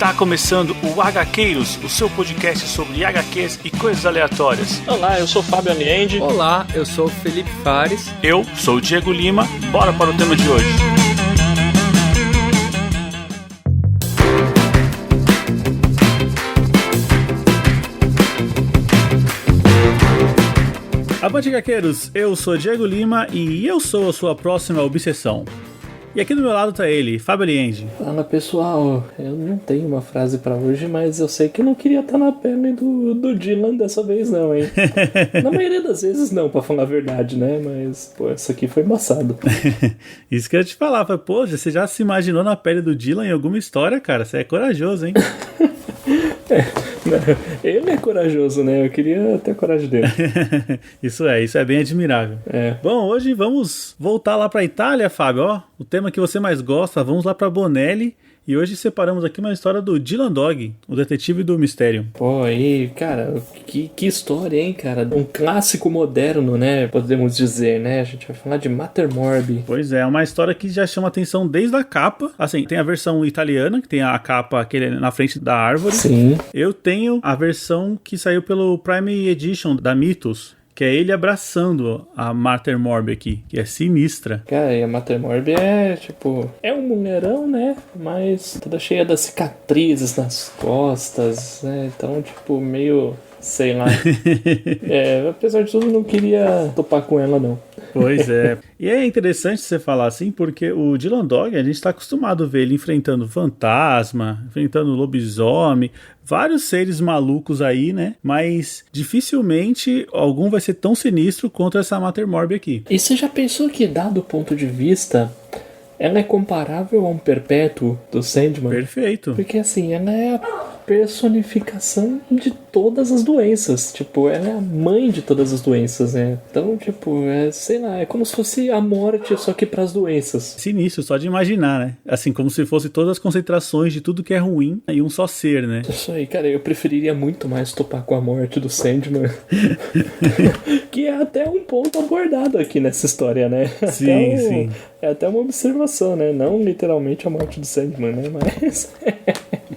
Está começando o HQueiros, o seu podcast sobre HQs e coisas aleatórias. Olá, eu sou o Fábio Aniende. Olá, eu sou o Felipe Fares. Eu sou o Diego Lima. Bora para o tema de hoje. Avante, HQueiros, eu sou o Diego Lima e eu sou a sua próxima obsessão. E aqui do meu lado tá ele, Fábio Aniende. Fala pessoal, eu não tenho uma frase pra hoje, mas eu sei que eu não queria estar na pele do Dylan dessa vez não, hein? Na maioria das vezes não, pra falar a verdade, né? Mas, pô, essa aqui foi embaçado. Isso que eu ia te falar, pô, você já se imaginou na pele do Dylan em alguma história, cara? Você é corajoso, hein? Ele é corajoso, né? Eu queria ter a coragem dele. Isso é bem admirável. Bom, hoje vamos voltar lá pra Itália, Fábio, ó. O tema que você mais gosta, vamos lá pra Bonelli. E hoje separamos aqui uma história do Dylan Dog, o detetive do mistério. Pô, aí, cara, que história, hein, cara? Um clássico moderno, né? Podemos dizer, né? A gente vai falar de Mater Morbi. Pois é uma história que já chama atenção desde a capa. Assim, tem a versão italiana, que tem a capa aquele na frente da árvore. Sim. Eu tenho a versão que saiu pelo Prime Edition da Mythos, que é ele abraçando a Mater Morbi aqui, que é sinistra. Cara, e a Mater Morbi é, tipo... É um mulherão, né? Mas toda cheia das cicatrizes nas costas, né? Então, tipo, meio... Sei lá. Apesar de tudo, não queria topar com ela, não. Pois é. E é interessante você falar assim, porque o Dylan Dog, a gente está acostumado a ver ele enfrentando fantasma, enfrentando lobisomem, vários seres malucos aí, né? Mas dificilmente algum vai ser tão sinistro quanto essa Mater Morbi aqui. E você já pensou que, dado o ponto de vista, ela é comparável a um perpétuo do Sandman? Perfeito. Porque assim, ela é a personificação de todas as doenças. Tipo, ela é a mãe de todas as doenças, né? Então, tipo, sei lá, é como se fosse a morte, só que pras doenças. Sinistro, só de imaginar, né? Assim, como se fosse todas as concentrações de tudo que é ruim em um só ser, né? Isso aí, cara, eu preferiria muito mais topar com a morte do Sandman. Que é até um ponto abordado aqui nessa história, né? Sim, sim. É até uma observação, né? Não literalmente a morte do Sandman, né? Mas...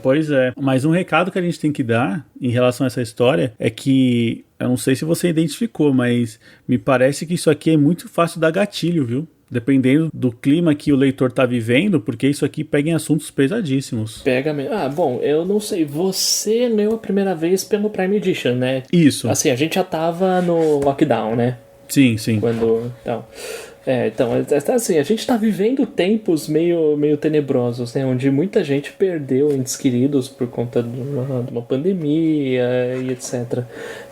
Pois é. Mas um recado que a gente tem que dar em relação a essa história é que, eu não sei se você identificou, mas me parece que isso aqui é muito fácil dar gatilho, viu? Dependendo do clima que o leitor tá vivendo, porque isso aqui pega em assuntos pesadíssimos. Pega mesmo. Ah, bom, eu não sei. Você leu a primeira vez pelo Prime Edition, né? Isso. Assim, a gente já tava no lockdown, né? Sim, sim. Então, assim, a gente tá vivendo tempos meio tenebrosos, né? Onde muita gente perdeu entes queridos por conta de uma pandemia e etc.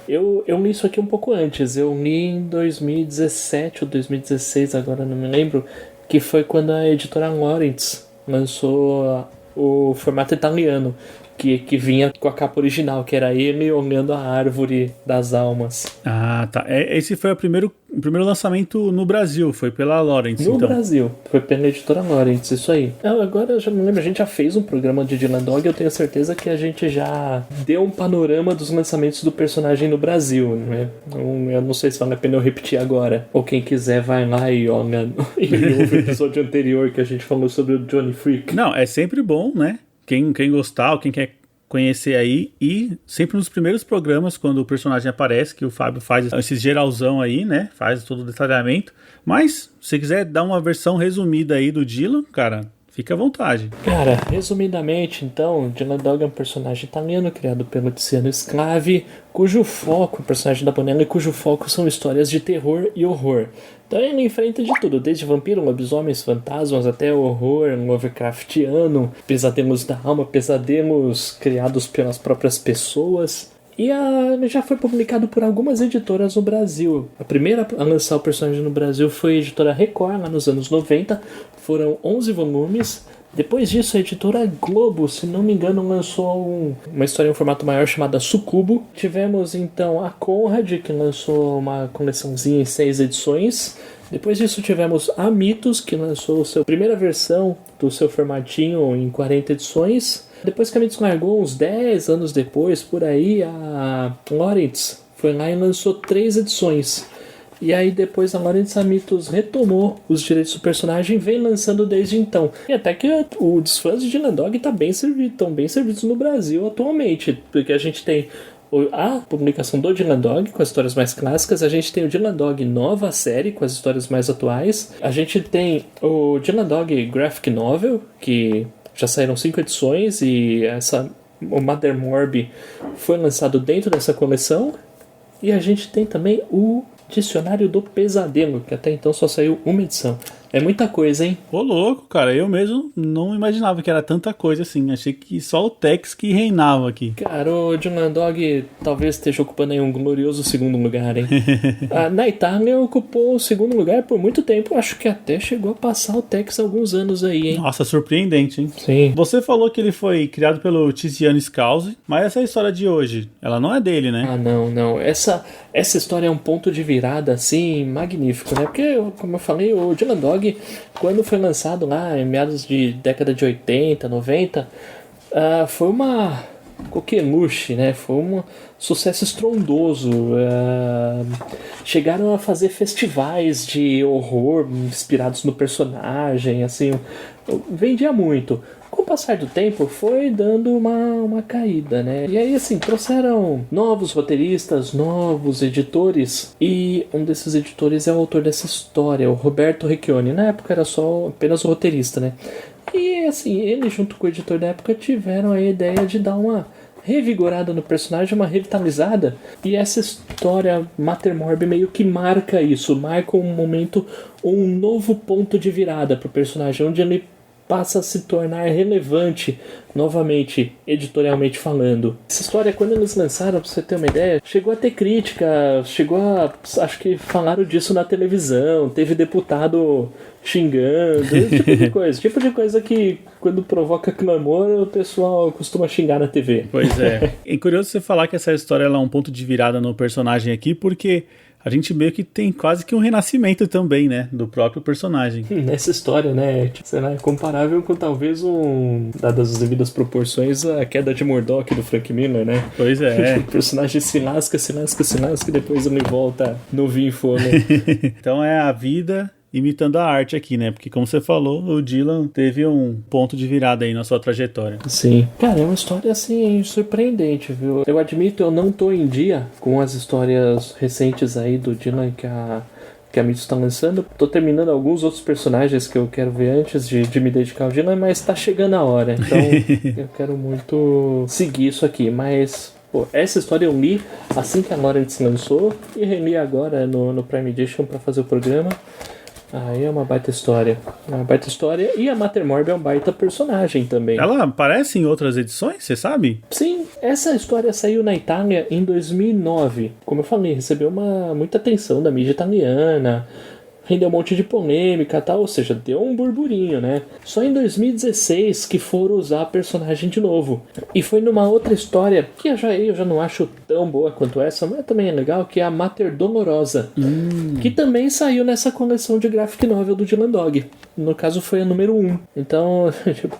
Eu li isso aqui um pouco antes. Eu li em 2017 ou 2016, agora não me lembro, que foi quando a editora Lawrence lançou o formato italiano, que vinha com a capa original, que era ele olhando a árvore das almas. Ah, tá. Esse foi o primeiro lançamento no Brasil, foi pela Lawrence, no então. Brasil, foi pela editora Lawrence, isso aí. Agora eu já não lembro, a gente já fez um programa de Dylan Dog, eu tenho certeza que a gente já deu um panorama dos lançamentos do personagem no Brasil, né? Eu não sei se vale a pena eu repetir agora, ou quem quiser vai lá e olha e ouve o episódio anterior que a gente falou sobre o Johnny Freak. Não, é sempre bom, né? Quem gostar, ou quem quer conhecer aí, e sempre nos primeiros programas, quando o personagem aparece, que o Fábio faz esse geralzão aí, né? Faz todo o detalhamento. Mas, se quiser dar uma versão resumida aí do Dylan, cara, fica à vontade. Cara, resumidamente, então, Dylan Dog é um personagem italiano criado pelo Tiziano Sclavi, cujo foco, o personagem da Bonelli, cujo foco são histórias de terror e horror. Então ele enfrenta de tudo, desde vampiro, lobisomens, fantasmas, até horror Lovecraftiano, pesadelos da alma, pesadelos criados pelas próprias pessoas. E ele já foi publicado por algumas editoras no Brasil. A primeira a lançar o personagem no Brasil foi a editora Record, lá nos anos 90. Foram 11 volumes. Depois disso, a editora Globo, se não me engano, lançou uma história em um formato maior chamada Sucubo. Tivemos, então, a Conrad, que lançou uma coleçãozinha em 6 edições. Depois disso, tivemos a Mythos, que lançou a sua primeira versão do seu formatinho em 40 edições. Depois que a Mythos largou, uns 10 anos depois, por aí, a Lawrence foi lá e lançou 3 edições. E aí depois a Lawrence Amitos retomou os direitos do personagem e vem lançando desde então. E até que os fãs de Dylan Dog estão bem servidos no Brasil atualmente, porque a gente tem a publicação do Dylan Dog com as histórias mais clássicas, a gente tem o Dylan Dog nova série com as histórias mais atuais, a gente tem o Dylan Dog Graphic Novel, que já saíram 5 edições e o Mother Morb foi lançado dentro dessa coleção, e a gente tem também o Dicionário do Pesadelo, que até então só saiu uma edição. É muita coisa, hein? Ô, louco, cara. Eu mesmo não imaginava que era tanta coisa assim. Achei que só o Tex que reinava aqui. Cara, o Dylan Dog talvez esteja ocupando aí um glorioso segundo lugar, hein? Na Itália ocupou o segundo lugar por muito tempo. Acho que até chegou a passar o Tex há alguns anos aí, hein? Nossa, surpreendente, hein? Sim. Você falou que ele foi criado pelo Tiziano Scalzi, mas essa história de hoje, ela não é dele, né? Ah, não. Essa história é um ponto de virada, assim, magnífico, né? Porque, como eu falei, o Dylan Dog, quando foi lançado lá em meados de década de 80, 90, foi uma coqueluche, né? Foi um sucesso estrondoso. Chegaram a fazer festivais de horror inspirados no personagem, assim, vendia muito. Com o passar do tempo, foi dando uma caída, né? E aí, assim, trouxeram novos roteiristas, novos editores, e um desses editores é o autor dessa história, o Roberto Recchioni. Na época era só apenas o roteirista, né? E, assim, ele junto com o editor da época tiveram a ideia de dar uma revigorada no personagem, uma revitalizada, e essa história Mater Morbi meio que marca isso, marca um momento, um novo ponto de virada pro personagem, onde ele passa a se tornar relevante novamente, editorialmente falando. Essa história, quando eles lançaram, pra você ter uma ideia, chegou a ter crítica, acho que falaram disso na televisão, teve deputado xingando, tipo de coisa que quando provoca clamor, o pessoal costuma xingar na TV. Pois é. É curioso você falar que essa história ela é um ponto de virada no personagem aqui, porque a gente meio que tem quase que um renascimento também, né? Do próprio personagem. Nessa história, né? Sei lá, é comparável com talvez dadas as devidas proporções, a queda de Murdoch do Frank Miller, né? Pois é. O personagem se lasca e depois ele volta novinho em forno. Então é a vida imitando a arte aqui, né? Porque como você falou, o Dylan teve um ponto de virada aí na sua trajetória. Sim. Cara, é uma história, assim, surpreendente, viu? Eu admito, eu não tô em dia com as histórias recentes aí do Dylan que a Mitos tá lançando. Tô terminando alguns outros personagens que eu quero ver antes de me dedicar ao Dylan, mas tá chegando a hora. Então, eu quero muito seguir isso aqui, mas... Pô, essa história eu li assim que a Lawrence lançou e reli agora no Prime Edition pra fazer o programa. Aí é uma baita história. E a Mater Morbi é um baita personagem também. Ela aparece em outras edições, você sabe? Sim, essa história saiu na Itália em 2009. Como eu falei, recebeu muita atenção da mídia italiana, rendeu um monte de polêmica e tal, ou seja, deu um burburinho, né? Só em 2016 que foram usar a personagem de novo. E foi numa outra história, que eu já não acho tão boa quanto essa, mas também é legal, que é a Mater Dolorosa, que também saiu nessa coleção de graphic novel do Dylan Dog. No caso foi a número 1. Então, tipo,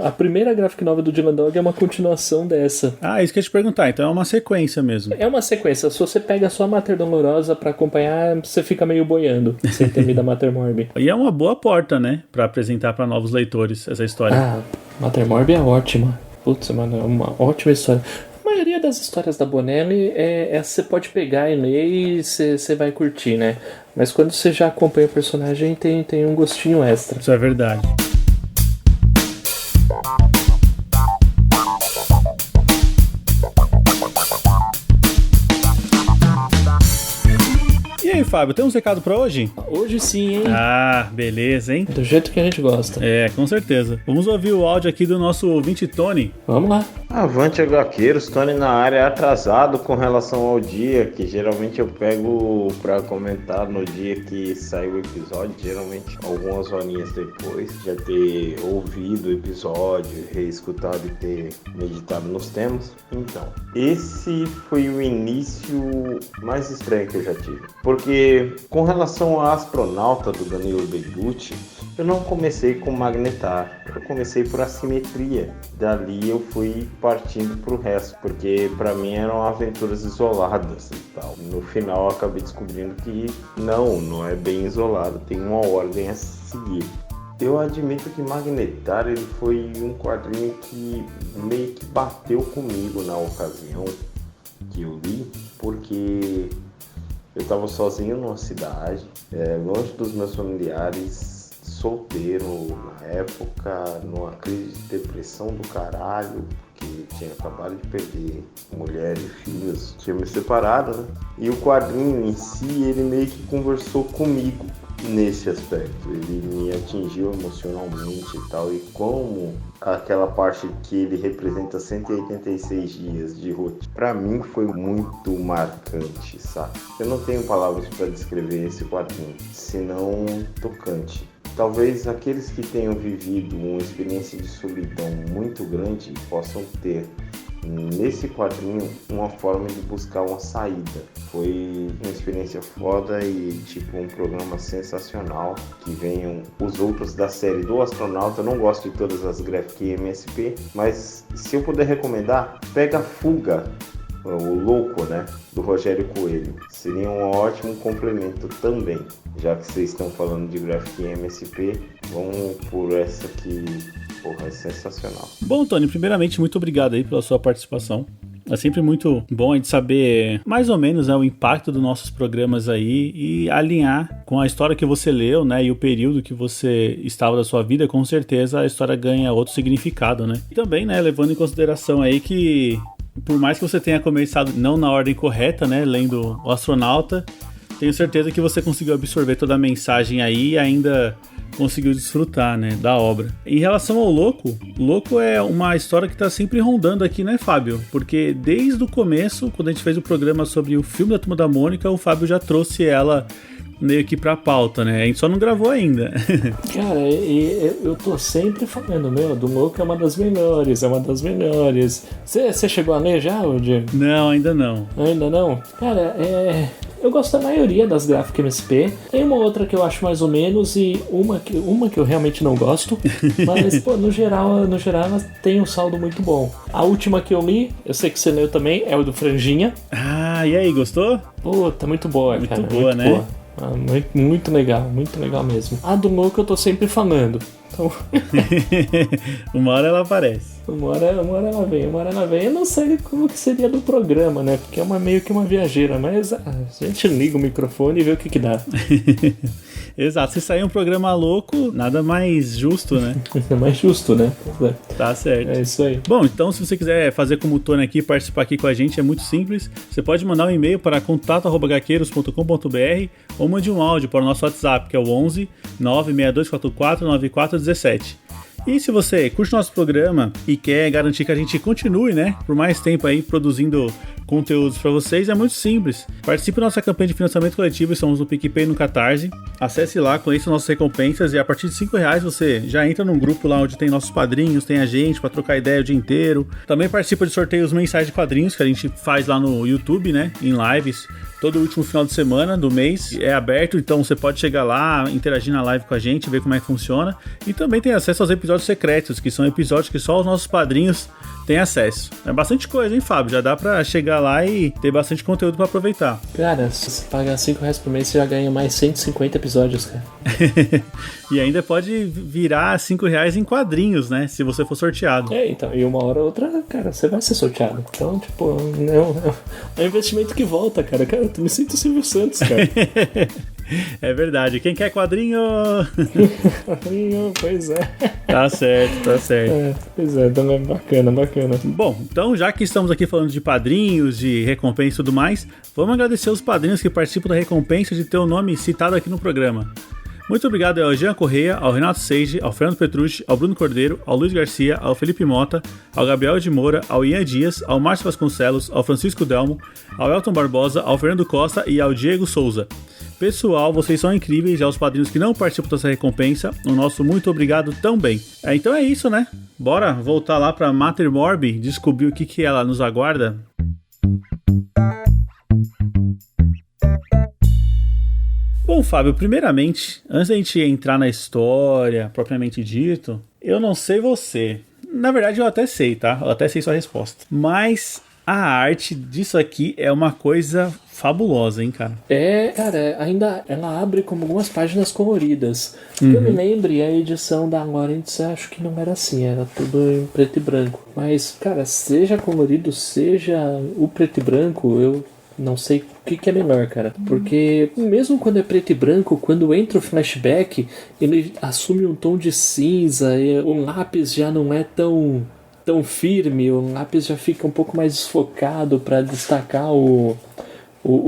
a primeira graphic novel do Dylan Dog é uma continuação dessa. Ah, isso que eu ia te perguntar, então é uma sequência mesmo. É uma sequência, se você pega só a Mater Dolorosa pra acompanhar, você fica meio boiando, sem ter lido a Mater Morbi. E é uma boa porta, né, pra apresentar pra novos leitores essa história. Ah, Mater Morbi é ótima. Putz, mano, é uma ótima história. A maioria das histórias da Bonelli você pode pegar e ler e você vai curtir, né? Mas quando você já acompanha o personagem, tem um gostinho extra. Isso é verdade. E aí, Fábio, tem um recado pra hoje? Hoje sim, hein? Ah, beleza, hein? Do jeito que a gente gosta. É, com certeza. Vamos ouvir o áudio aqui do nosso ouvinte Tony. Vamos lá. Avante, HQeiros, Tony na área, atrasado com relação ao dia, que geralmente eu pego pra comentar no dia que sai o episódio, geralmente algumas horinhas depois, já ter ouvido o episódio, reescutado e ter meditado nos temas. Então, esse foi o início mais estranho que eu já tive. Porque com relação à Astronauta do Danilo Begutti, Eu não comecei com Magnetar, eu comecei por Assimetria. Dali eu fui partindo pro resto, porque pra mim eram aventuras isoladas e tal. No final eu acabei descobrindo que não é bem isolado, tem uma ordem a seguir. Eu admito que Magnetar ele foi um quadrinho que meio que bateu comigo na ocasião que eu li, porque eu estava sozinho numa cidade, longe dos meus familiares, solteiro na época, numa crise de depressão do caralho, porque tinha acabado de perder mulher e filhos, tinha me separado, né? E o quadrinho em si, ele meio que conversou comigo nesse aspecto, ele me atingiu emocionalmente e tal, e como aquela parte que ele representa 186 dias de rotina, pra mim foi muito marcante, sabe? Eu não tenho palavras para descrever esse quadrinho, senão tocante. Talvez aqueles que tenham vivido uma experiência de solidão muito grande possam ter nesse quadrinho uma forma de buscar uma saída. Foi uma experiência foda e tipo um programa sensacional. Que venham os outros da série do Astronauta. Eu não gosto de todas as Graphic MSP, mas se eu puder recomendar, pega Fuga, o Louco, né, do Rogério Coelho. Seria um ótimo complemento também. Já que vocês estão falando de Graphic MSP, vamos por essa que, porra, é sensacional. Bom, Tony, primeiramente, muito obrigado aí pela sua participação. É sempre muito bom a gente saber mais ou menos, né, o impacto dos nossos programas aí e alinhar com a história que você leu, né, e o período que você estava da sua vida. Com certeza a história ganha outro significado, né? E também, né, levando em consideração aí que por mais que você tenha começado não na ordem correta, né, lendo O Astronauta, tenho certeza que você conseguiu absorver toda a mensagem aí e ainda conseguiu desfrutar, né, da obra. Em relação ao Louco, Louco é uma história que tá sempre rondando aqui, né, Fábio? Porque desde o começo, quando a gente fez o programa sobre o filme da Turma da Mônica, o Fábio já trouxe ela meio que pra pauta, né? A gente só não gravou ainda. Cara, eu tô sempre falando, meu, do Louco é uma das melhores, Você chegou a ler já, Diego? Não, ainda não. Ainda não? Cara, eu gosto da maioria das Graphic MSP. Tem uma outra que eu acho mais ou menos e uma que eu realmente não gosto. Mas, pô, no geral ela tem um saldo muito bom. A última que eu li, eu sei que você leu também, é o do Franjinha. Ah, e aí, gostou? Puta, muito boa, muito cara. Boa, muito né? Boa. Ah, muito legal mesmo. A do Louco eu tô sempre falando. Então... uma hora ela aparece. Uma hora ela vem. Eu não sei como que seria do programa, né? Porque é meio que uma viajeira, mas a gente liga o microfone e vê o que dá. Exato, se sair um programa louco, nada mais justo, né? É mais justo, né? Tá certo. É isso aí. Bom, então se você quiser fazer como o Tony aqui, participar aqui com a gente, é muito simples. Você pode mandar um e-mail para contato@gaqueiros.com.br ou mande um áudio para o nosso WhatsApp, que é o 11 96244 9417. E se você curte nosso programa e quer garantir que a gente continue, né, por mais tempo aí produzindo conteúdos para vocês, é muito simples. Participe da nossa campanha de financiamento coletivo, estamos no PicPay e no Catarse. Acesse lá, conheça nossas recompensas e a partir de R$5 você já entra num grupo lá onde tem nossos padrinhos, tem a gente para trocar ideia o dia inteiro. Também participa de sorteios mensais de quadrinhos que a gente faz lá no YouTube, né, em lives. Todo último final de semana do mês é aberto, então você pode chegar lá, interagir na live com a gente, ver como é que funciona. E também tem acesso aos episódios secretos, que são episódios que só os nossos padrinhos têm acesso. É bastante coisa, hein, Fábio? Já dá pra chegar lá e ter bastante conteúdo pra aproveitar. Cara, se você pagar R$5 por mês, você já ganha mais 150 episódios, cara. E ainda pode virar R$5 em quadrinhos, né? Se você for sorteado. Então, e uma hora ou outra, cara, você vai ser sorteado. Então, tipo, é um investimento que volta, cara. Cara, eu me sinto Silvio Santos, cara. É verdade. Quem quer quadrinho? Quadrinho, pois é. Tá certo, tá certo. Pois é, então é bacana. Bom, então já que estamos aqui falando de padrinhos, de recompensa e tudo mais, vamos agradecer os padrinhos que participam da recompensa de ter o nome citado aqui no programa. Muito obrigado ao Jean Correia, ao Renato Seiji, ao Fernando Petrucci, ao Bruno Cordeiro, ao Luiz Garcia, ao Felipe Mota, ao Gabriel de Moura, ao Ian Dias, ao Márcio Vasconcelos, ao Francisco Delmo, ao Elton Barbosa, ao Fernando Costa e ao Diego Souza. Pessoal, vocês são incríveis e aos padrinhos que não participam dessa recompensa, o nosso muito obrigado também. Então é isso, né? Bora voltar lá pra Mater Morbi, descobrir o que ela nos aguarda? Bom, Bom, Fábio, primeiramente, antes da gente entrar na história propriamente dito, eu não sei você. Na verdade, eu até sei, tá? Eu até sei sua resposta. Mas a arte disso aqui é uma coisa fabulosa, hein, cara? Cara, ainda ela abre como algumas páginas coloridas. Eu me lembro, a edição da Lawrence, acho que não era assim, era tudo em preto e branco. Mas, cara, seja colorido, seja o preto e branco, eu não sei o que é melhor, cara. Porque mesmo quando é preto e branco, quando entra o flashback, ele assume um tom de cinza, e o lápis já não é tão firme, o lápis já fica um pouco mais desfocado para destacar o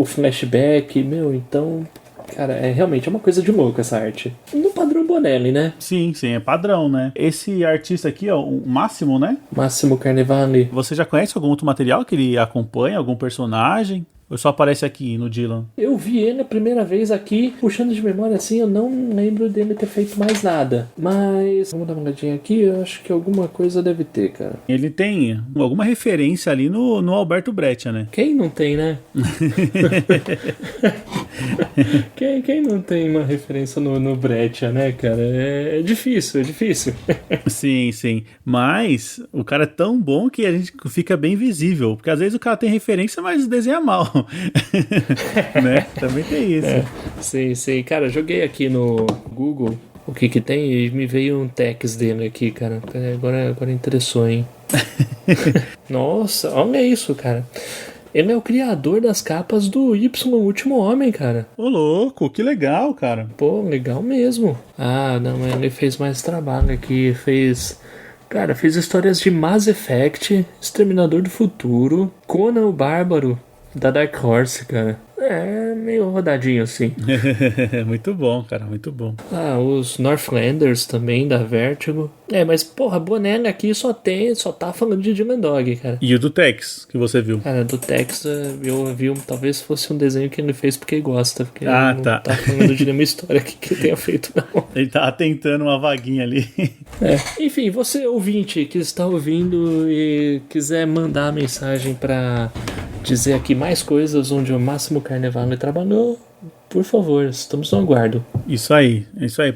flashback. Então, cara, realmente uma coisa de louco essa arte. No padrão Bonelli, né? Sim, é padrão, né? Esse artista aqui, ó, o Máximo, né? Máximo Carnevale. Você já conhece algum outro material que ele acompanha, algum personagem? Ou só aparece aqui no Dylan? Eu vi ele a primeira vez aqui, puxando de memória assim, eu não lembro dele ter feito mais nada. Mas, vamos dar uma olhadinha aqui, eu acho que alguma coisa deve ter, cara. Ele tem alguma referência ali no Alberto Breccia, né? Quem não tem, né? quem não tem uma referência no Breccia, né, cara? É difícil. Sim. Mas o cara é tão bom que a gente fica bem visível. Porque às vezes o cara tem referência, mas desenha mal. Né? Também tem isso. Sim. Cara, joguei aqui no Google o que tem e me veio um text dele aqui, cara. Agora interessou, hein? Nossa, olha isso, cara. Ele é o criador das capas do Y, o Último Homem, cara. Ô, louco, que legal, cara. Pô, legal mesmo. Ah, não, ele fez mais trabalho aqui. Fez histórias de Mass Effect, Exterminador do Futuro, Conan o Bárbaro, da Dark Horse, cara. É meio rodadinho assim. Muito bom, cara, muito bom. Ah, os Northlanders também, da Vertigo. Mas porra, Bonelli aqui só tá falando de Dylan Dog, cara. E o do Tex, que você viu? Cara, do Tex eu vi, talvez fosse um desenho que ele fez porque gosta. Porque tá. Não tá falando de nenhuma história que ele tenha feito, não. Ele tava tentando uma vaguinha ali. Enfim, você ouvinte que está ouvindo e quiser mandar mensagem pra dizer aqui mais coisas onde o Máximo Carnevale trabalhou, por favor, estamos no aguardo. Isso aí,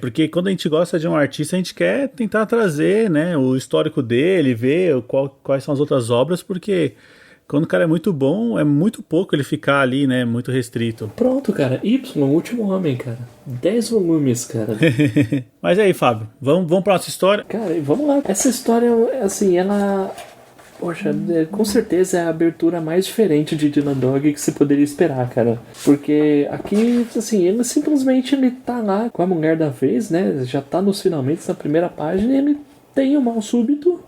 porque quando a gente gosta de um artista, a gente quer tentar trazer, né, o histórico dele, ver quais são as outras obras, porque quando o cara é muito bom, é muito pouco ele ficar ali, né, muito restrito. Pronto, cara, Y, o Último Homem, cara. 10 volumes, cara. Mas aí, Fábio, vamos pra nossa história? Cara, vamos lá. Essa história, assim, ela... Poxa, com certeza é a abertura mais diferente de Dylan Dog que você poderia esperar, cara. Porque aqui, assim, ele simplesmente tá lá com a mulher da vez, né? Já tá nos finalmente na primeira página e ele tem um mal súbito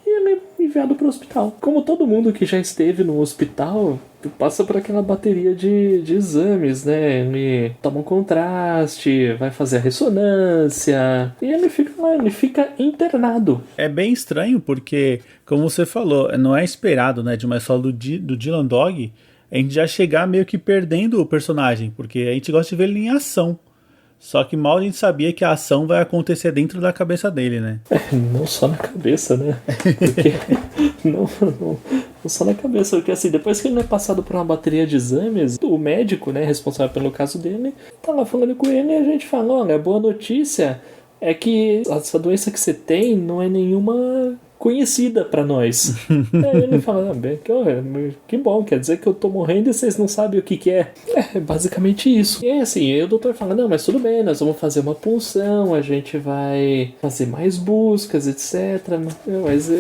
e ele é enviado pro hospital. Como todo mundo que já esteve no hospital passa por aquela bateria de exames, né? Ele toma um contraste, vai fazer a ressonância e ele fica lá, ele fica internado. É bem estranho porque, como você falou, não é esperado, né, de uma história do Dylan Dog, a gente já chegar meio que perdendo o personagem, porque a gente gosta de ver ele em ação. Só que mal a gente sabia que a ação vai acontecer dentro da cabeça dele, né? Não só na cabeça, né? Porque... não só na cabeça, porque assim, depois que ele é passado por uma bateria de exames, o médico, né, responsável pelo caso dele, tá lá falando com ele e a gente fala, olha, a boa notícia é que essa doença que você tem não é nenhuma conhecida pra nós. Aí ele fala, que bom, quer dizer que eu tô morrendo e vocês não sabem o que é. É basicamente isso. E assim, aí o doutor fala, não, mas tudo bem, nós vamos fazer uma punção, a gente vai fazer mais buscas, etc. Mas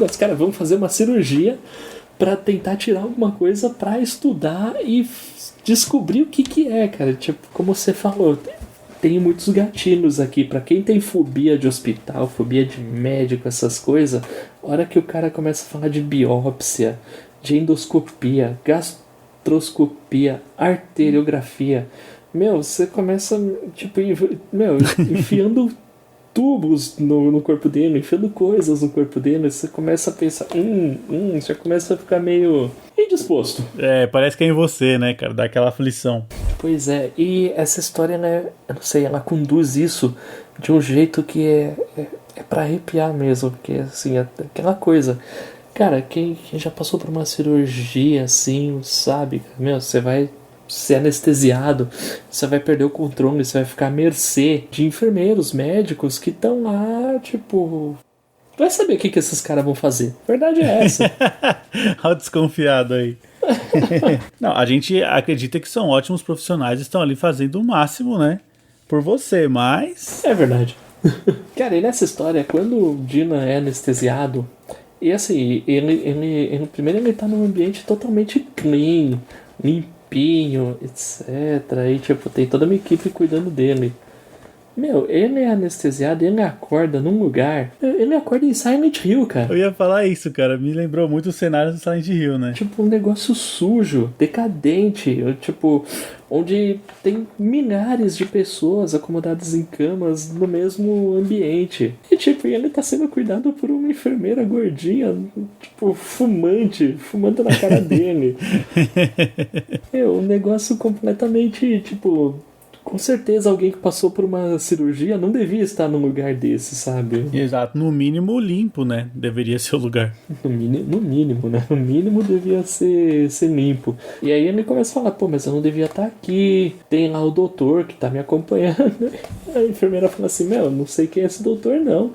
os caras vão fazer uma cirurgia pra tentar tirar alguma coisa pra estudar e descobrir o que é, cara. Tipo, como você falou, tem muitos gatilhos aqui. Pra quem tem fobia de hospital, fobia de médico, essas coisas, a hora que o cara começa a falar de biópsia, de endoscopia, gastroscopia, arteriografia, você começa, tipo, enfiando tubos no corpo dele, enfiando coisas no corpo dele, você começa a pensar, já começa a ficar meio indisposto. Parece que é em você, né, cara, dá aquela aflição. Pois é, e essa história, né, eu não sei, ela conduz isso de um jeito que é pra arrepiar mesmo, porque, assim, é aquela coisa. Cara, quem já passou por uma cirurgia, assim, sabe, você vai ser anestesiado, você vai perder o controle, você vai ficar à mercê de enfermeiros, médicos que estão lá, tipo... Vai saber o que esses caras vão fazer. A verdade é essa. Olha o desconfiado aí. Não, a gente acredita que são ótimos profissionais, estão ali fazendo o máximo, né? Por você, mas... É verdade. Cara, e nessa história, quando o Dylan é anestesiado, e assim, primeiro ele tá num ambiente totalmente clean, limpinho, etc. E tipo, tem toda uma equipe cuidando dele. Meu, ele é anestesiado, ele acorda num lugar. Ele acorda em Silent Hill, cara. Eu ia falar isso, cara. Me lembrou muito os cenários do Silent Hill, né? Tipo, um negócio sujo, decadente. Tipo, onde tem milhares de pessoas acomodadas em camas no mesmo ambiente. E tipo, ele tá sendo cuidado por uma enfermeira gordinha, tipo, fumando na cara dele. Um negócio completamente, tipo... Com certeza alguém que passou por uma cirurgia não devia estar num lugar desse, sabe? Exato, no mínimo limpo, né? Deveria ser o lugar. No mínimo, né? No mínimo devia ser limpo. E aí ele começa a falar, pô, mas eu não devia estar aqui. Tem lá o doutor que tá me acompanhando. A enfermeira fala assim, meu, não sei quem é esse doutor, não.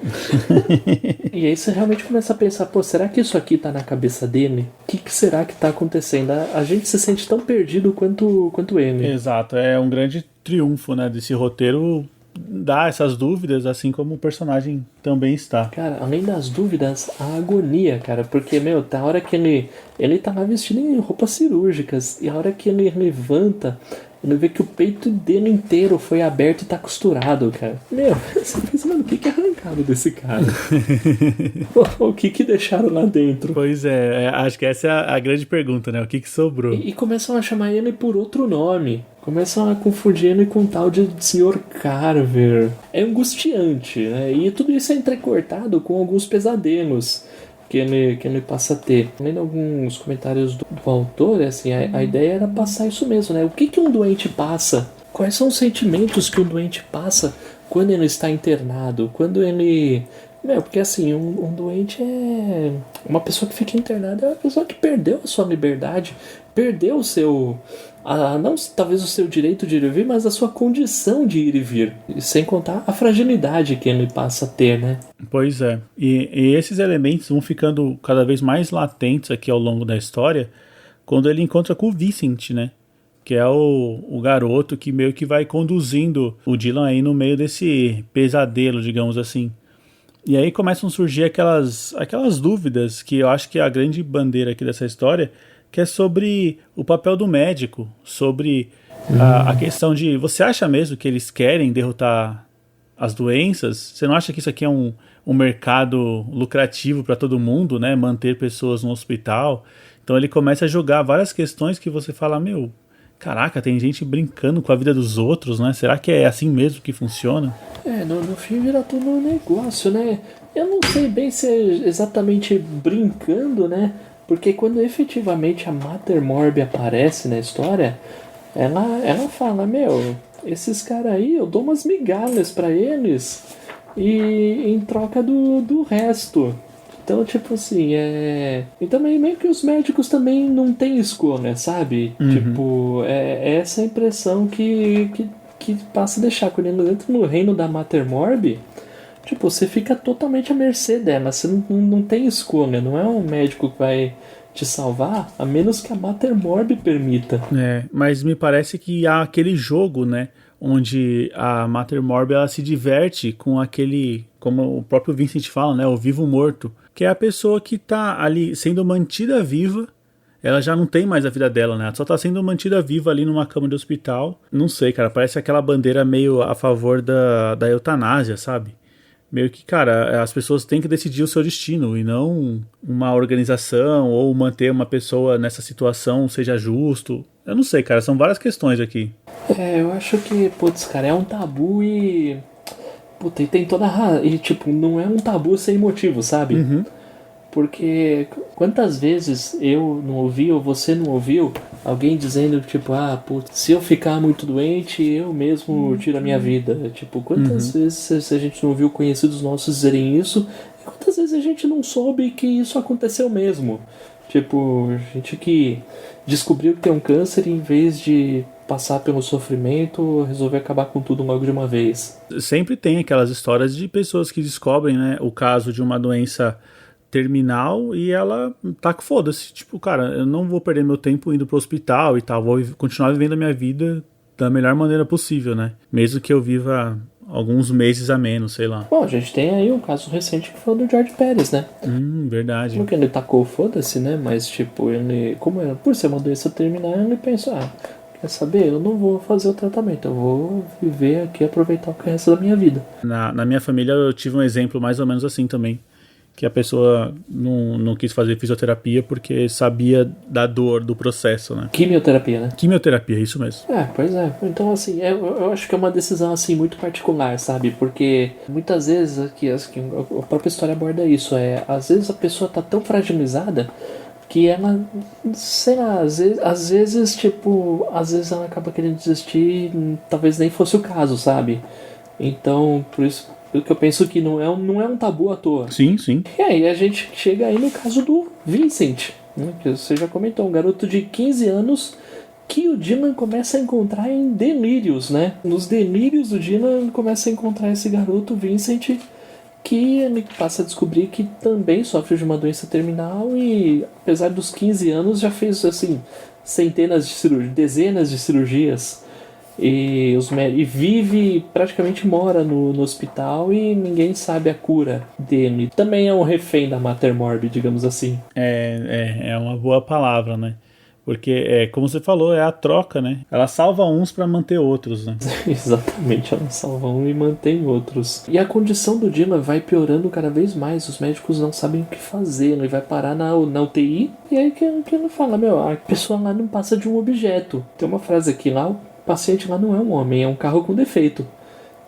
E aí você realmente começa a pensar, pô, será que isso aqui tá na cabeça dele? O que será que tá acontecendo? A gente se sente tão perdido quanto ele. Exato, é um grande triunfo, né, desse roteiro, dar essas dúvidas, assim como o personagem também está. Cara, além das dúvidas, a agonia, cara, porque, meu, tá a hora que ele tá lá vestido em roupas cirúrgicas, e a hora que ele levanta, ele vê que o peito dele inteiro foi aberto e tá costurado, cara. Meu, você pensa, mano, o que é arrancado desse cara? O que deixaram lá dentro? Pois é, acho que essa é a grande pergunta, né? O que sobrou? E começam a chamar ele por outro nome. Começam a confundir ele com o tal de Sr. Carver. É angustiante, né? E tudo isso é entrecortado com alguns pesadelos que ele passa a ter. Lendo alguns comentários do autor, assim, a ideia era passar isso mesmo, né? O que um doente passa? Quais são os sentimentos que um doente passa quando ele está internado? Quando ele... porque assim, um doente é... Uma pessoa que fica internada é uma pessoa que perdeu a sua liberdade, perdeu o seu... não talvez o seu direito de ir e vir, mas a sua condição de ir e vir. E sem contar a fragilidade que ele passa a ter, né? Pois é. E esses elementos vão ficando cada vez mais latentes aqui ao longo da história quando ele encontra com o Vincent, né? Que é o garoto que meio que vai conduzindo o Dylan aí no meio desse pesadelo, digamos assim. E aí começam a surgir aquelas dúvidas que eu acho que é a grande bandeira aqui dessa história, que é sobre o papel do médico, sobre a questão de... Você acha mesmo que eles querem derrotar as doenças? Você não acha que isso aqui é um mercado lucrativo para todo mundo, né? Manter pessoas no hospital? Então ele começa a jogar várias questões que você fala, meu, caraca, tem gente brincando com a vida dos outros, né? Será que é assim mesmo que funciona? No fim vira tudo um negócio, né? Eu não sei bem se é exatamente brincando, né? Porque quando efetivamente a Mater Morbi aparece na história, ela fala, meu, esses caras aí, eu dou umas migalhas pra eles e em troca do resto. Então, tipo assim, E também meio que os médicos também não têm escolha, sabe? Uhum. Tipo, é essa impressão que passa a deixar. Quando ele entra no reino da Mater Morbi, tipo, você fica totalmente à mercê dela. Você não tem escolha. Não é um médico que vai te salvar, a menos que a Mater Morbi permita. Mas me parece que há aquele jogo, né? Onde a Mater Morbi ela se diverte com aquele, como o próprio Vincent fala, né? O vivo-morto. Que é a pessoa que tá ali sendo mantida viva. Ela já não tem mais a vida dela, né? Ela só tá sendo mantida viva ali numa cama de hospital. Não sei, cara, parece aquela bandeira meio a favor da eutanásia, sabe? Meio que, cara, as pessoas têm que decidir o seu destino e não uma organização ou manter uma pessoa nessa situação seja justo. Eu não sei, cara, são várias questões aqui. Eu acho que, putz, cara, é um tabu e... Puta, e tem toda a... E, tipo, não é um tabu sem motivo, sabe? Uhum. Porque quantas vezes eu não ouvi ou você não ouviu alguém dizendo, tipo, putz, se eu ficar muito doente, eu mesmo tiro a minha vida. Tipo, quantas vezes a gente não ouviu conhecidos nossos dizerem isso, e quantas vezes a gente não soube que isso aconteceu mesmo. Tipo, gente que descobriu que tem um câncer e em vez de passar pelo sofrimento, resolver acabar com tudo logo de uma vez. Sempre tem aquelas histórias de pessoas que descobrem, né, o caso de uma doença terminal e ela tá com foda-se. Tipo, cara, eu não vou perder meu tempo indo pro hospital e tal, vou continuar vivendo a minha vida da melhor maneira possível, né? Mesmo que eu viva alguns meses a menos, sei lá. Bom, a gente tem aí um caso recente que foi o do George Pérez, né? Verdade. Porque ele tacou foda-se, né? Mas, tipo, ele, como era, por ser uma doença terminal, ele pensou, quer saber? Eu não vou fazer o tratamento, eu vou viver aqui e aproveitar o que resta da minha vida. Na minha família eu tive um exemplo mais ou menos assim também. Que a pessoa não quis fazer fisioterapia porque sabia da dor do processo, né? Quimioterapia, né? Quimioterapia, isso mesmo. Pois é. Então, assim, eu acho que é uma decisão, assim, muito particular, sabe? Porque muitas vezes, aqui, assim, a própria história aborda isso. Às vezes a pessoa tá tão fragilizada que ela, sei lá, às vezes, tipo, às vezes ela acaba querendo desistir, talvez nem fosse o caso, sabe? Então, por isso que eu penso que não é um tabu à toa. Sim, sim. E aí a gente chega aí no caso do Vincent, né, que você já comentou, um garoto de 15 anos que o Dylan começa a encontrar em delírios, né? Nos delírios do Dylan começa a encontrar esse garoto, Vincent, que ele passa a descobrir que também sofre de uma doença terminal e, apesar dos 15 anos, já fez, assim, dezenas de cirurgias. E vive, praticamente mora no hospital e ninguém sabe a cura dele. Também é um refém da Mater Morbi, digamos assim. É uma boa palavra, né? Porque, como você falou, é a troca, né? Ela salva uns pra manter outros, né? Exatamente, ela salva um e mantém outros. E a condição do Dylan vai piorando cada vez mais. Os médicos não sabem o que fazer. Ele vai parar na UTI e aí que ele fala, a pessoa lá não passa de um objeto. Tem uma frase aqui lá, o paciente lá não é um homem, é um carro com defeito.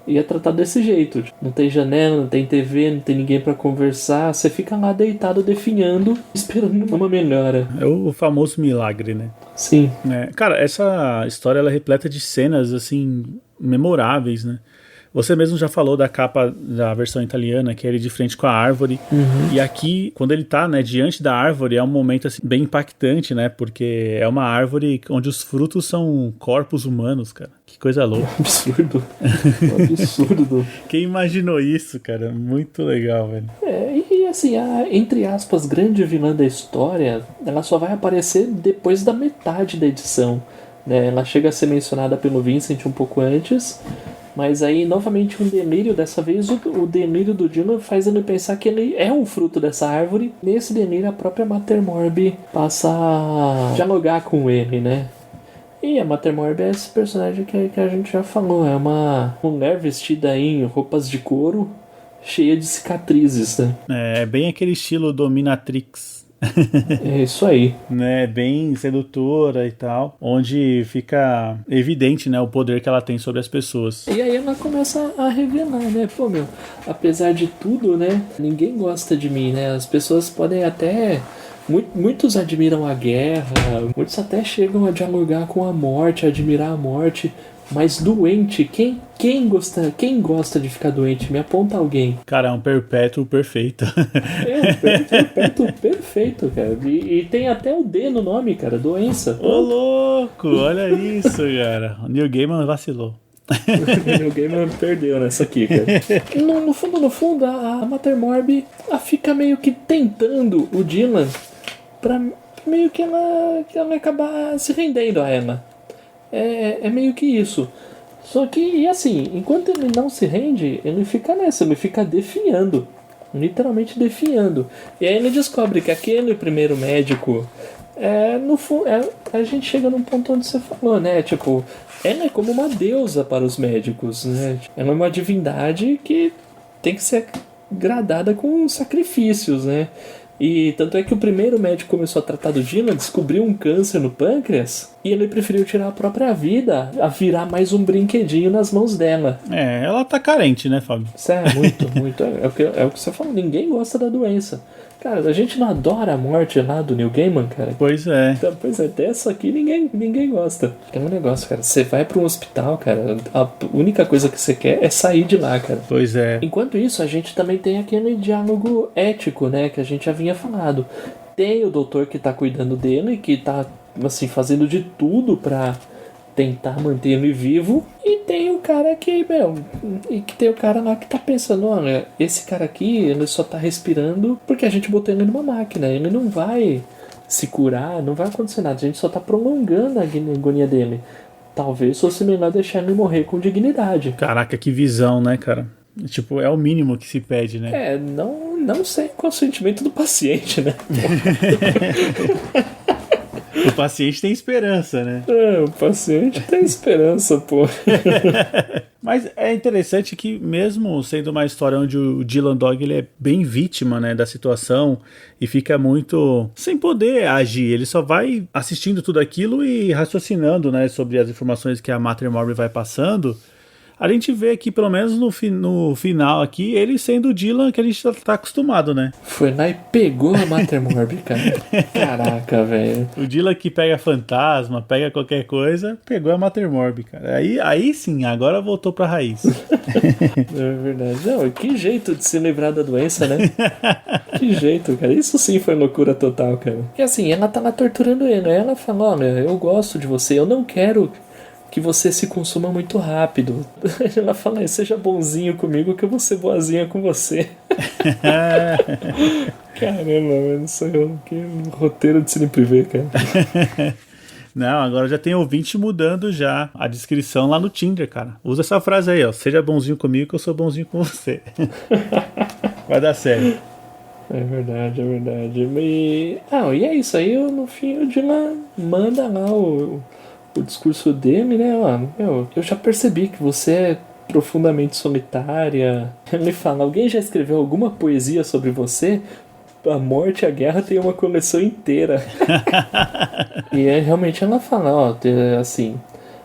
E é tratado desse jeito. Não tem janela, não tem TV, não tem ninguém pra conversar. Você fica lá deitado, definhando, esperando uma melhora. É o famoso milagre, né? Sim. Cara, essa história ela é repleta de cenas, assim, memoráveis, né? Você mesmo já falou da capa da versão italiana, que é ele de frente com a árvore. E aqui, quando ele tá, né, diante da árvore, é um momento assim, bem impactante, né? Porque é uma árvore onde os frutos são corpos humanos, cara. Que coisa louca. Absurdo. Absurdo. Quem imaginou isso, cara? Muito legal, velho. E assim, a, entre aspas, grande vilã da história, ela só vai aparecer depois da metade da edição, né? Ela chega a ser mencionada pelo Vincent um pouco antes, mas aí novamente um delírio. Dessa vez o delírio do Dylan faz ele pensar que ele é um fruto dessa árvore. Nesse delírio a própria Mater Morbi passa a dialogar com ele, né? E a Mater Morbi é esse personagem que a gente já falou. É uma mulher vestida em roupas de couro, cheia de cicatrizes, né? É bem aquele estilo dominatrix. É isso aí. Né, bem sedutora e tal, onde fica evidente, né, o poder que ela tem sobre as pessoas. E aí ela começa a revelar, né, apesar de tudo, né, ninguém gosta de mim, né, as pessoas podem até... Muitos admiram a guerra, muitos até chegam a dialogar com a morte, a admirar a morte, mas doente, quem gosta de ficar doente? Me aponta alguém. Cara, é um perpétuo perfeito. É um perpétuo perfeito, cara. E tem até o D no nome, cara, doença. Ô, louco, olha isso, cara. O Neil Gaiman vacilou. O Neil Gaiman perdeu nessa aqui, cara. No fundo, a Mater Morbi fica meio que tentando o Dylan pra meio que ela acabar se rendendo a ela. É meio que isso. Só que, e assim, enquanto ele não se rende, ele fica nessa, ele fica definhando. Literalmente definhando. E aí ele descobre que aquele primeiro médico, no fundo, a gente chega num ponto onde você falou, né? Tipo, ela é como uma deusa para os médicos, né? Ela é uma divindade que tem que ser gradada com sacrifícios, né? E tanto é que o primeiro médico começou a tratar do Dylan, descobriu um câncer no pâncreas e ele preferiu tirar a própria vida a virar mais um brinquedinho nas mãos dela. Ela tá carente, né, Fábio? Muito. É o que você falou, ninguém gosta da doença. Cara, a gente não adora a morte lá do Neil Gaiman, cara. Pois é. Então, dessa aqui ninguém gosta. É um negócio, cara. Você vai para um hospital, cara, a única coisa que você quer é sair de lá, cara. Pois é. Enquanto isso, a gente também tem aquele diálogo ético, né, que a gente já vinha falado. tem o doutor que tá cuidando dele, que tá, assim, fazendo de tudo pra tentar manter ele vivo. E tem o cara que, lá que tá pensando, olha, esse cara aqui, ele só tá respirando porque a gente botou ele numa máquina. Ele não vai se curar, não vai acontecer nada. A gente só tá prolongando a agonia dele. Talvez fosse melhor deixar ele morrer com dignidade. Caraca, que visão, né, cara? Tipo, é o mínimo que se pede, né? Não sei qual é o sentimento do paciente, né? O paciente tem esperança, né? O paciente tem esperança, pô. Mas é interessante que, mesmo sendo uma história onde o Dylan Dog ele é bem vítima, né, da situação e fica muito sem poder agir, ele só vai assistindo tudo aquilo e raciocinando, né, sobre as informações que a Mater Morbi vai passando. A gente vê aqui, pelo menos no final aqui, ele sendo o Dylan que a gente tá acostumado, né? Foi lá e pegou a Mater Morbi, cara. Caraca, velho. O Dylan que pega fantasma, pega qualquer coisa, pegou a Mater Morbi, cara. Aí sim, agora voltou pra raiz. É verdade. Não, que jeito de se livrar da doença, né? Que jeito, cara. Isso sim foi loucura total, cara. E assim, ela tá lá torturando ele. Aí ela fala, olha, eu gosto de você, eu não quero que você se consuma muito rápido. Ela fala, seja bonzinho comigo que eu vou ser boazinha com você. Caramba, mano, isso é um roteiro de cine privê, cara. Não, agora já tem ouvinte mudando já a descrição lá no Tinder, cara. Usa essa frase aí, ó. Seja bonzinho comigo que eu sou bonzinho com você. Vai dar certo. É verdade, é verdade. E é isso aí, no fim o Dylan manda lá o discurso dele, né? Ó, eu já percebi que você é profundamente solitária. Ele fala, alguém já escreveu alguma poesia sobre você? A morte e a guerra tem uma coleção inteira. E realmente ela fala, ó, assim,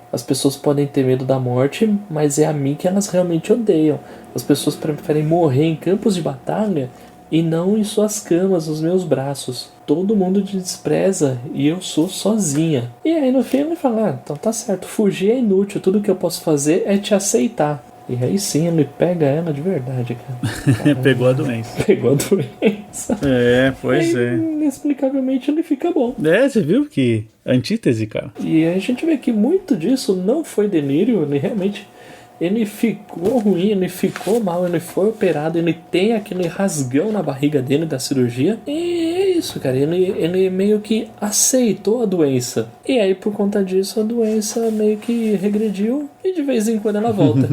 as pessoas podem ter medo da morte, mas é a mim que elas realmente odeiam. As pessoas preferem morrer em campos de batalha e não em suas camas, nos meus braços. Todo mundo te despreza e eu sou sozinha. E aí no fim ele fala, então tá certo, fugir é inútil, tudo que eu posso fazer é te aceitar. E aí sim ele pega ela de verdade, cara. Pegou a doença. Pegou a doença. Pois aí, é. Inexplicavelmente ele fica bom. Você viu que antítese, cara. E a gente vê que muito disso não foi delírio, ele realmente... Ele ficou ruim, ele ficou mal, ele foi operado, ele tem aquele rasgão na barriga dele da cirurgia. E é isso, cara. Ele meio que aceitou a doença. E aí, por conta disso, a doença meio que regrediu e de vez em quando ela volta.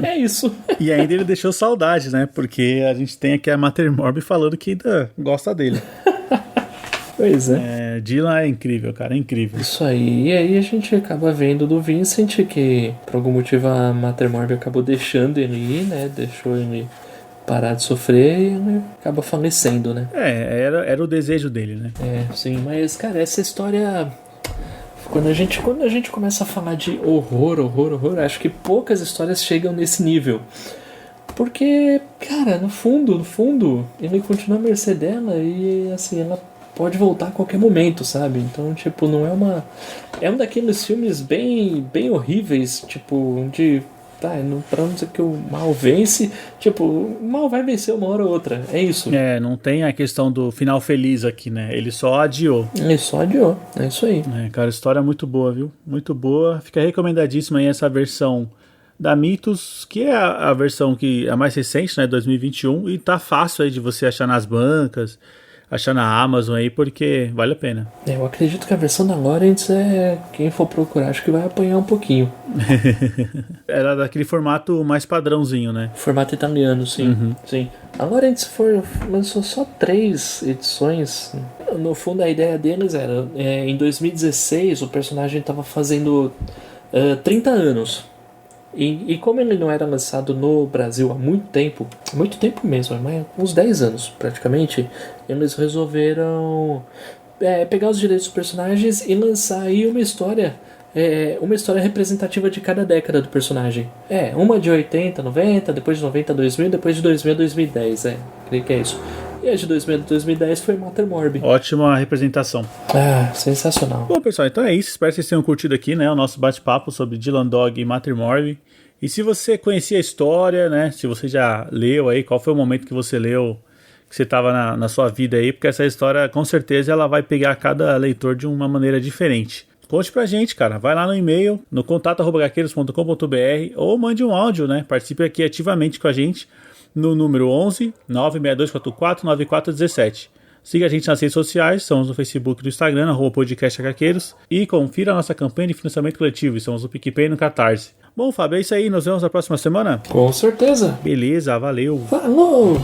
É isso. E ainda ele deixou saudade, né? Porque a gente tem aqui a Mater Morbi falando que ainda gosta dele. Pois é. Dylan é incrível, cara, é incrível. Isso aí. E aí a gente acaba vendo do Vincent que, por algum motivo, a Mater Morbi acabou deixando ele ir, né? Deixou ele parar de sofrer e ele acaba falecendo, né? Era o desejo dele, né? Sim. Mas, cara, essa história... Quando a gente começa a falar de horror, acho que poucas histórias chegam nesse nível. Porque, cara, no fundo, ele continua à mercê dela e, assim, ela pode voltar a qualquer momento, sabe? Então, tipo, não é uma... É um daqueles filmes bem horríveis, tipo, onde... pra não dizer que o mal vence, tipo, o mal vai vencer uma hora ou outra, é isso. Não tem a questão do final feliz aqui, né? Ele só adiou. Ele só adiou, é isso aí. Cara, história muito boa, viu? Muito boa. Fica recomendadíssima aí essa versão da Mitos, que é a versão que é a mais recente, né? 2021, e tá fácil aí de você achar nas bancas, achar na Amazon aí, porque vale a pena. Eu acredito que a versão da Lawrence quem for procurar, acho que vai apanhar um pouquinho. Era daquele formato mais padrãozinho, né? Formato italiano, sim. Uhum. Sim. A Lawrence lançou só 3 edições. No fundo, a ideia deles era... em 2016, o personagem estava fazendo 30 anos. E como ele não era lançado no Brasil há muito tempo mesmo, mas uns 10 anos praticamente, eles resolveram pegar os direitos dos personagens e lançar aí uma história representativa de cada década do personagem. Uma de 80, 90, depois de 90 a 2000, depois de 2000 a 2010, creio que é isso. E a de 2000 a 2010 foi Mater Morbi. Ótima representação. Sensacional. Bom, pessoal, então é isso. Espero que vocês tenham curtido aqui, né, o nosso bate-papo sobre Dylan Dog e Mater Morbi. E se você conhecia a história, né, se você já leu aí, qual foi o momento que você leu que você tava na sua vida aí, porque essa história, com certeza, ela vai pegar cada leitor de uma maneira diferente. Conte pra gente, cara. Vai lá no e-mail, no contato@hqueiros.com.br ou mande um áudio, né? Participe aqui ativamente com a gente no número 11 96244 9417. Siga a gente nas redes sociais, estamos no Facebook e no Instagram, @podcasthqueiros, e confira a nossa campanha de financiamento coletivo, estamos no PicPay e no Catarse. Bom, Fábio, é isso aí, nos vemos na próxima semana? Com certeza. Beleza, valeu. Falou!